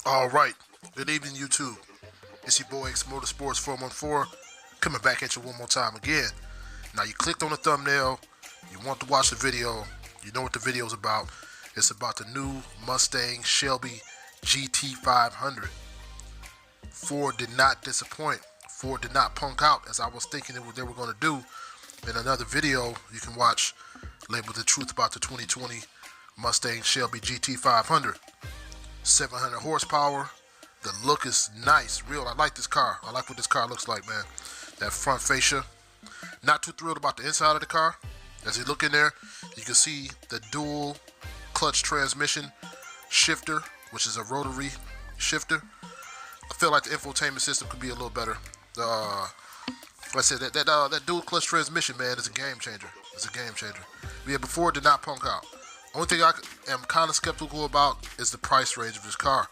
All right. Good evening, YouTube. It's your boy X Motorsports 414 coming back at you one more time again. Now, you clicked on the thumbnail. You want to watch the video. You know what the video is about. It's about the new Mustang Shelby GT500. Ford did not disappoint. Ford did not punk out as I was thinking what they were going to do. In another video you can watch labeled The Truth About the 2020 Mustang Shelby GT500. 700 horsepower. The look is nice, real. I like this car. I like what this car looks like, man. That front fascia. Not too thrilled about the inside of the car. As you look in there, you can see the dual clutch transmission shifter, which is a rotary shifter. I feel like the infotainment system could be a little better. Like I said, that dual clutch transmission, man, is a game changer. It's a game changer. Yeah, before it did not punk out. Only thing I am kind of skeptical about is the price range of this car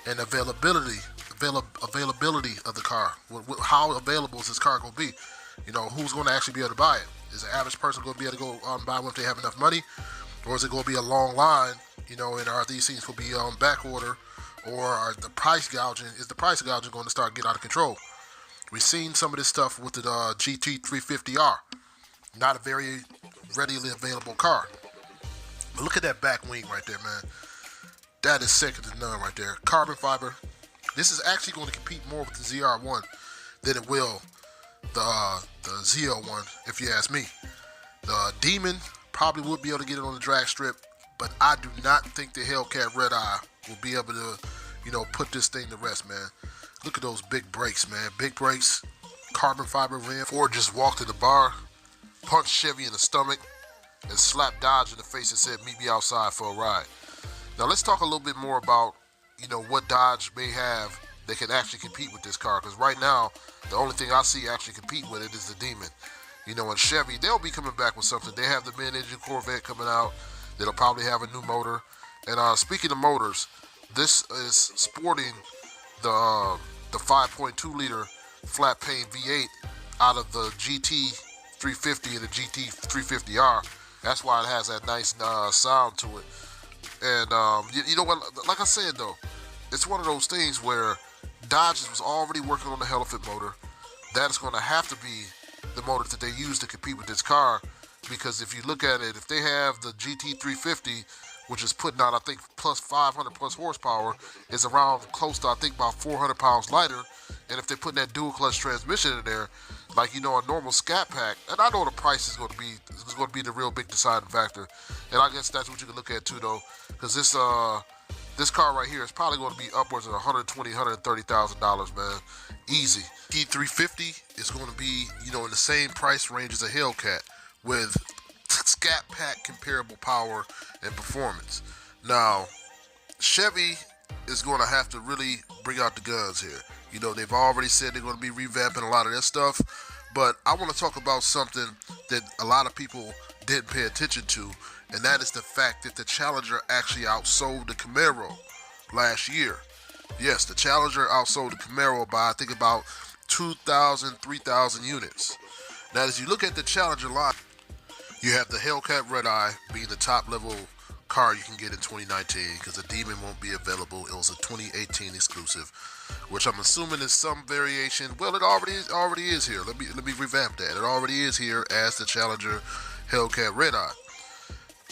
and availability of the car. How available is this car going to be? You know, who's going to actually be able to buy it? Is the average person going to be able to go buy one if they have enough money? Or is it going to be a long line, you know, and are these things going to be on back order? Or are the price gouging going to start getting out of control? We've seen some of this stuff with the GT350R. Not a very readily available car. But look at that back wing right there, man. That is second to none right there. Carbon fiber. This is actually going to compete more with the ZR1 than it will the ZL1, if you ask me. The Demon probably would be able to get it on the drag strip, but I do not think the Hellcat Red Eye will be able to, you know, put this thing to rest, man. Look at those big brakes, man. Big brakes, carbon fiber rim. Ford just walked to the bar, punched Chevy in the stomach, and slapped Dodge in the face and said, meet me outside for a ride. Now let's talk a little bit more about, you know, what Dodge may have that can actually compete with this car. Because right now, the only thing I see actually compete with it is the Demon. You know, and Chevy, they'll be coming back with something. They have the mid-engine Corvette coming out. That'll probably have a new motor. And speaking of motors, this is sporting the 5.2 liter flat pane V8 out of the GT350 and the GT350R. That's why it has that nice sound to it. And you know what? Like I said, though, it's one of those things where Dodge was already working on the Elephant motor. That is going to have to be the motor that they use to compete with this car. Because if you look at it, if they have the GT350, which is putting out, I think, plus 500 plus horsepower, is around close to, I think, about 400 pounds lighter. And if they're putting that dual clutch transmission in there, like, you know, a normal Scat Pack, and I know the price is going to be the real big deciding factor. And I guess that's what you can look at too, though, because this car right here is probably going to be upwards of $120,000, $130,000, man, easy. T350 is going to be, you know, in the same price range as a Hellcat with Scat Pack comparable power and performance. Now, Chevy is going to have to really bring out the guns here. You know, they've already said they're going to be revamping a lot of their stuff, but I want to talk about something that a lot of people didn't pay attention to, and that is the fact that the Challenger actually outsold the Camaro last year. Yes, the Challenger outsold the Camaro by, I think, about 2,000, 3,000 units. Now, as you look at the Challenger line, you have the Hellcat Red Eye being the top level car you can get in 2019 because the Demon won't be available. It was a 2018 exclusive, which I'm assuming is some variation. Well, it already is here. Let me revamp that. It already is here as the Challenger Hellcat Red Eye.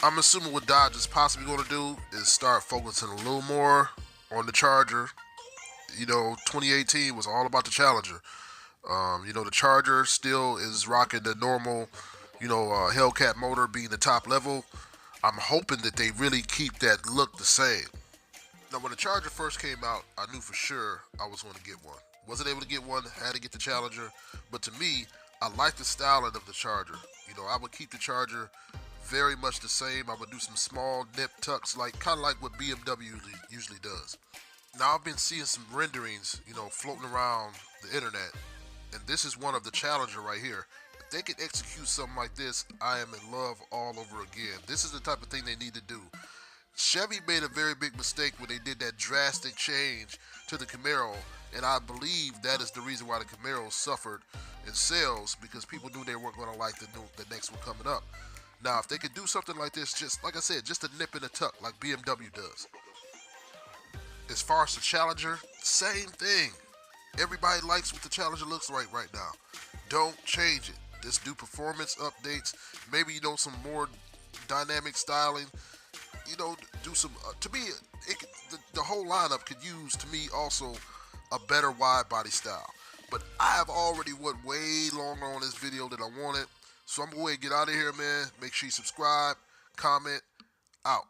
I'm assuming what Dodge is possibly going to do is start focusing a little more on the Charger. You know, 2018 was all about the Challenger. You know, the Charger still is rocking the normal, you know, Hellcat motor being the top level. I'm hoping that they really keep that look the same. Now, when the Charger first came out, I knew for sure I was going to get one. Wasn't able to get one, had to get the Challenger. But to me, I like the styling of the Charger. You know, I would keep the Charger very much the same. I would do some small nip tucks, like kind of like what BMW usually does. Now, I've been seeing some renderings, you know, floating around the internet, and this is one of the Challenger right here. If they can execute something like this, I am in love all over again. This is the type of thing they need to do. Chevy made a very big mistake when they did that drastic change to the Camaro, and I believe that is the reason why the Camaro suffered in sales, because people knew they weren't going to like the next one coming up. Now, if they could do something like this, just like I said, just a nip and a tuck like BMW does, As far as the Challenger, same thing. Everybody likes what the Challenger looks like right now. Don't change it. Just do performance updates. Maybe some more dynamic styling. Do some. To me, the whole lineup could use, to me, also a better wide body style. But I have already went way longer on this video than I wanted. So I'm going to get out of here, man. Make sure you subscribe, comment, out.